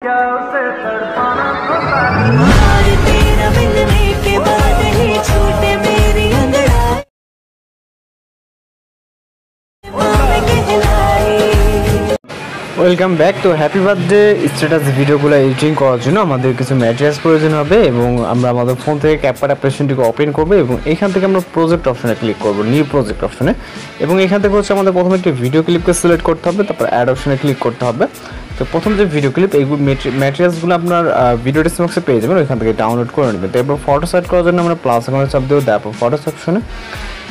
क्या उसे तड़पाना तो तेरा मिलने के बाद ही छूटे मेरी अंगड़ाई ওয়েলকাম ব্যাক। তো হ্যাপি বার্থডে স্ট্যাটাস ভিডিওগুলো এডিটিং করার জন্য আমাদের কিছু ম্যাটেরিয়ালস প্রয়োজন হবে এবং আমরা আমাদের ফোন থেকে ক্যাপকাট অ্যাপ্লিকেশনটিকে ওপেন করবো এবং এখান থেকে আমরা প্রজেক্ট অপশনে ক্লিক করবো, নিউ প্রজেক্ট অপশনে। এবং এখান থেকে হচ্ছে আমাদের প্রথমে একটি ভিডিও ক্লিপকে সিলেক্ট করতে হবে, তারপর অ্যাড অপশনে ক্লিক করতে হবে। তো প্রথম যে ভিডিও ক্লিপ এইগুলো ম্যাটেরিয়ালসগুলো আপনার ভিডিও ডিসক্রিপশনে পেয়ে যাবেন, ওইখান থেকে ডাউনলোড করে নেবেন। তো এরপর ফটো সেট করার জন্য আমরা প্লাস আইকনে চাপ দেবো, তারপর ফটোস অপশনে।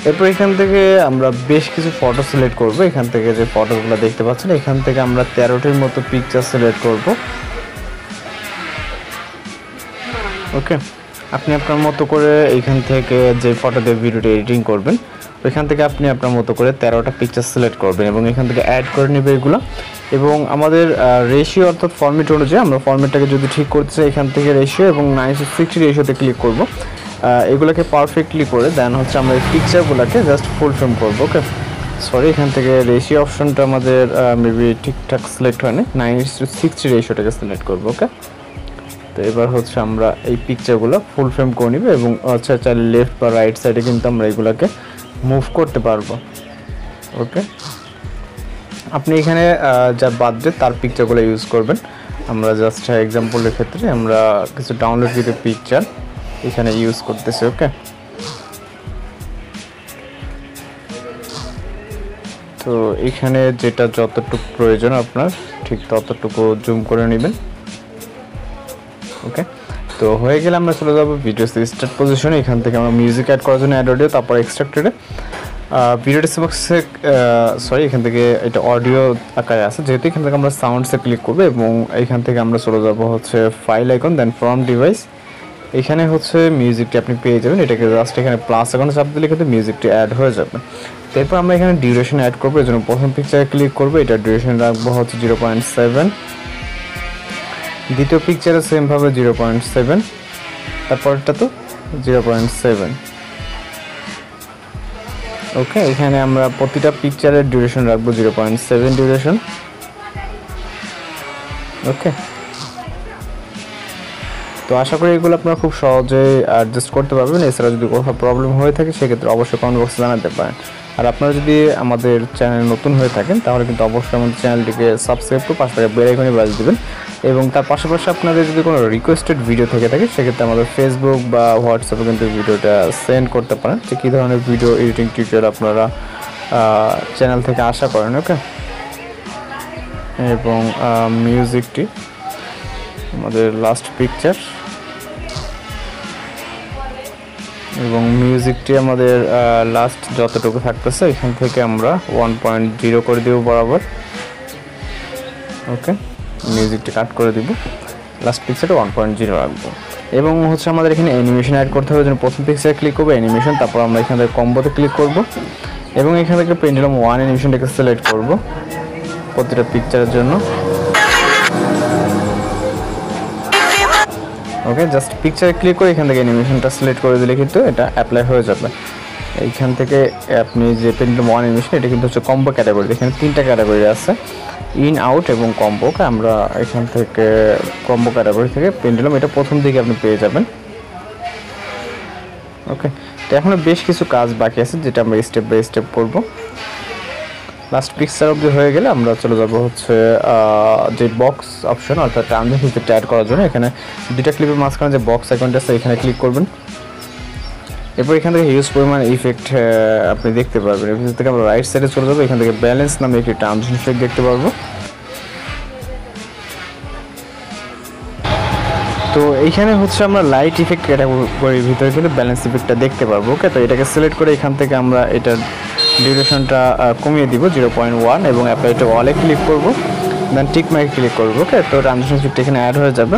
এরপর এখান থেকে আমরা বেশ কিছু ফটো সিলেক্ট করব। এখান থেকে যে ফটোগুলো দেখতে পাচ্ছেন এখান থেকে আমরা 13টির মতো পিকচার সিলেক্ট করব। ওকে, আপনি আপনার মতো করে এইখান থেকে যে ফটো দিয়ে ভিডিওটি এডিটিং করবেন ওইখান থেকে আপনি আপনার মতো করে 13টা পিকচার সিলেক্ট করবেন এবং এখান থেকে অ্যাড করে নেবে এগুলো। এবং আমাদের রেশিও অর্থাৎ ফরম্যাট অনুযায়ী আমরা ফরম্যাটটাকে যদি ঠিক করতে চাই এখান থেকে রেশিও এবং 9:60 রেশিওতে ক্লিক করব। এগুলোকে পারফেক্টলি করে দেন হচ্ছে আমরা এই পিকচারগুলোকে জাস্ট ফুল ফ্রেম করবো। ওকে, সরি, এখান থেকে রেশিও অপশনটা আমাদের মেবি ঠিকঠাক সিলেক্ট হয়নি, 9:60 রেশিওটাকে সিলেক্ট করবো। ওকে, তো এবার হচ্ছে আমরা এই পিকচারগুলো ফুল ফ্রেম করে নিব এবং হচ্ছে চাইলে লেফট বা রাইট সাইডে কিন্তু আমরা এগুলোকে মুভ করতে পারবো। ওকে, আপনি এখানে যা বার্থডে তার পিকচারগুলো ইউজ করবেন। আমরা জাস্ট এক্সাম্পলের ক্ষেত্রে আমরা কিছু ডাউনলোড করে পিকচার এখানে ইউজ করতেছি। ওকে, তো এখানে যেটা যতটুকু প্রয়োজন আপনার ঠিক ততটুকু জুম করে নেবেন। ওকে, তো হয়ে গেলে আমরা চলে যাবো ভিডিও স্টার্ট পজিশনে। এখান থেকে আমরা মিউজিক অ্যাড করার জন্য অ্যাড অডিও, তারপর এক্সট্রাক্টেডে ভিডিও ডিসক্রিপশনে সরি এখান থেকে এটা অডিও আকারে আছে, যেহেতু এখান থেকে আমরা সাউন্ডসে ক্লিক করবো এবং এখান থেকে আমরা চলে যাবো হচ্ছে file icon, then from device. এখানে হচ্ছে মিউজিকটি আপনি পেয়ে যাবেন, এটাকে জাস্ট এখানে প্লাস আইকনে চাপ দিলে কিন্তু মিউজিকটি অ্যাড হয়ে যাবে। এরপর আমরা এখানে ডিউরেশন অ্যাড করবো, এর জন্য প্রথম পিকচারে ক্লিক করবো, এটা ডিউরেশন রাখবো হচ্ছে 0.7, দ্বিতীয় পিকচারে সেমভাবে 0.7, তারপরটা তো 0.7। ওকে, এখানে আমরা প্রতিটা পিকচারের ডিউরেশন রাখবো 0.7 ডিউরেশন। ওকে, তো আশা করি এগুলো আপনারা খুব সহজেই অ্যাডজাস্ট করতে পারবেন। এছাড়া যদি কোথাও প্রবলেম হয়ে থাকে সেক্ষেত্রে অবশ্যই কমেন্ট বক্সে জানাতে পারেন। আর আপনারা যদি আমাদের চ্যানেল নতুন হয়ে থাকেন তাহলে কিন্তু অবশ্যই আমাদের চ্যানেলটিকে সাবস্ক্রাইব করে পাশে থাকা বেল আইকনে বাজিয়ে দেবেন। এবং তার পাশাপাশি আপনাদের যদি কোনো রিকোয়েস্টেড ভিডিও থেকে থাকে সেক্ষেত্রে আমাদের ফেসবুক বা হোয়াটসঅ্যাপে কিন্তু ভিডিওটা সেন্ড করতে পারেন, যে কী ধরনের ভিডিও এডিটিং টিউটোরিয়াল আপনারা চ্যানেল থেকে আশা করেন। ওকে, এবং মিউজিকটি আমাদের লাস্ট পিকচার এবং মিউজিকটি আমাদের লাস্ট যতটুকু থাকতেছে এখান থেকে আমরা 1.0 করে দেব বরাবর। ওকে, মিউজিকটি কাট করে দিব, লাস্ট পিকচারটা 1.0 রাখবো। এবং হচ্ছে আমাদের এখানে অ্যানিমেশন অ্যাড করতে হবে, জন্য প্রথম পিকচারে ক্লিক করবো অ্যানিমেশন, তারপর আমরা এখান থেকে কম্বোতে ক্লিক করব এবং এখান থেকে পেন্ডুলাম 1 অ্যানিমেশনটাকে সিলেক্ট করব প্রতিটা পিকচারের জন্য। ওকে, জাস্ট পিকচারে ক্লিক করে এখান থেকে অ্যানিমেশনটা সিলেক্ট করে দিলে কিন্তু এটা অ্যাপ্লাই হয়ে যাবে। এইখান থেকে আপনি যে পেন্ডুলাম 1 অ্যানিমেশন এটা কিন্তু হচ্ছে কম্বো ক্যাটাগরি, এখানে 3টা ক্যাটাগরি আছে, ইন আউট এবং কম্বোকে আমরা এখান থেকে কম্বো ক্যাটাগরি থেকে পেন্ডুলাম এটা প্রথম দিকে আপনি পেয়ে যাবেন। ওকে, তো এখনও বেশ কিছু কাজ বাকি আছে যেটা আমরা স্টেপ বাই স্টেপ করব। লাস্ট পিকচার অবধি হয়ে গেলে আমরা চলে যাব হচ্ছে যে বক্স অপশন অর্থাৎ ট্রানজিশন ইফেক্ট অ্যাড করার জন্য। এখানে দুইটা ক্লিপের মাঝখানে যে বক্স আইকনটা আছে এখানে ক্লিক করবেন। এরপর এখান থেকে হিউজ পরিমাণ ইফেক্ট আপনি দেখতে পারবেন। এখান থেকে আমরা রাইট সাইডে চলে যাবো, এখান থেকে ব্যালেন্স নামে একটি ট্রানজিশন ইফেক্ট দেখতে পারবো। তো এইখানে হচ্ছে আমরা লাইট ইফেক্ট ক্যাটাগরির ভিতরে কিন্তু ব্যালেন্স ইফেক্টটা দেখতে পারবো। ওকে, তো এটাকে সিলেক্ট করে এখান থেকে আমরা এটার ডিউরেশনটা কমিয়ে দিব 0.1 এবং অ্যাপ্লাই টু অলে ক্লিক করব, দেন টিক মার্কে ক্লিক করব। ওকে, তো ট্রানজিশন ইফেক্ট এখানে অ্যাড হয়ে যাবে।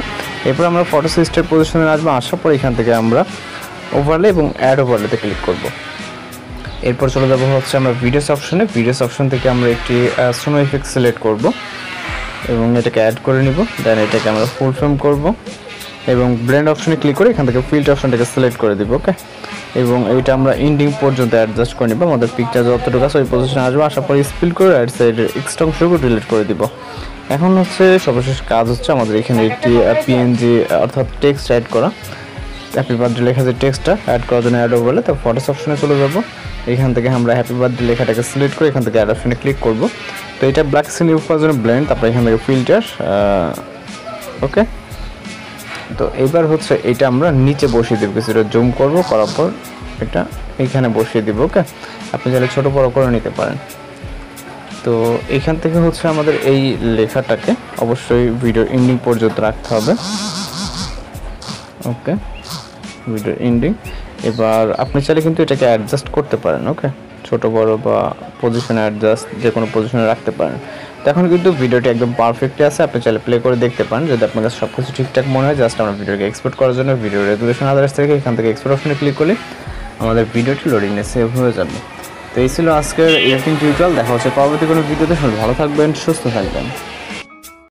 এরপর আমরা ফটো স্টার্ট পজিশনে আসবো, আসার পর এখান থেকে আমরা ওভারলে এবং অ্যাড ওভারলেতে ক্লিক করব। এরপর চলে যাবো হচ্ছে আমরা ভিডিওস অপশনে, ভিডিওস অপশন থেকে আমরা একটি স্নো ইফেক্ট সিলেক্ট করব এবং এটাকে অ্যাড করে নিব, দেন এটাকে আমরা ফুল ফ্রেম করব এবং ব্লেন্ড অপশনে ক্লিক করে এখান থেকে ফিল্টার অপশনটাকে সিলেক্ট করে দিব। ওকে, এবং এইটা আমরা এন্ডিং পর্যন্ত অ্যাডজাস্ট করে নিব, আমাদের পিকচার যতটুকু আছে ওই পজিশনে আসবো, আসার পর স্পিল করে রাইট সাইডের এক্সট্রা অংশটুকু ডিলিট করে দিব। এখন হচ্ছে সর্বশেষ কাজ হচ্ছে আমাদের এখানে একটি পিএনজি অর্থাৎ টেক্সট অ্যাড করা। হ্যাপি বার্থডে লেখা যে টেক্সটটা অ্যাড করার জন্য অ্যাড বলে তো ফটোস অপশনে চলে যাব। এখান থেকে আমরা হ্যাপি বার্থডে লেখাটাকে সিলেক্ট করে এখান থেকে অ্যাড অপশনে ক্লিক করব। তো এটা ব্ল্যাক স্ক্রিন ইউজ করার জন্য ব্লেন্ড, তারপর এখান থেকে ফিল্টার। ওকে, তো এবার হচ্ছে এটা আমরা নিচে বসিয়ে দেবো, কিছুটা জুম করব, করার পর এটা এখানে বসিয়ে দিব। ওকে, আপনি চাইলে ছোটো বড়ো করে নিতে পারেন। তো এখান থেকে হচ্ছে আমাদের এই লেখাটাকে অবশ্যই ভিডিও এন্ডিং পর্যন্ত রাখতে হবে। ওকে, ভিডিও এন্ডিং। এবার আপনি চাইলে কিন্তু এটাকে অ্যাডজাস্ট করতে পারেন। ওকে, ছোট বড় বা পজিশন অ্যাডজাস্ট যে কোনো পজিশনে রাখতে পারেন। তো এখন কিন্তু ভিডিওটি একদম পারফেক্টলি আছে, আপনি চাইলে প্লে করে দেখতে পারেন। যদি আপনার কাছে সব কিছু ঠিকঠাক মনে হয়, জাস্ট আমরা ভিডিওকে এক্সপোর্ট করার জন্য ভিডিও রেজুলেশন আদার্স থেকে এখান থেকে এক্সপোর্ট অপশনে ক্লিক করলে আমাদের ভিডিওটি লোডিংয়ে সেভ হয়ে যাবে। তো এই ছিল আজকের এডিটিং টিউটোরিয়াল। দেখা হচ্ছে পরবর্তী কোনো ভিডিওতে। সবাই ভালো থাকবেন, সুস্থ থাকবেন।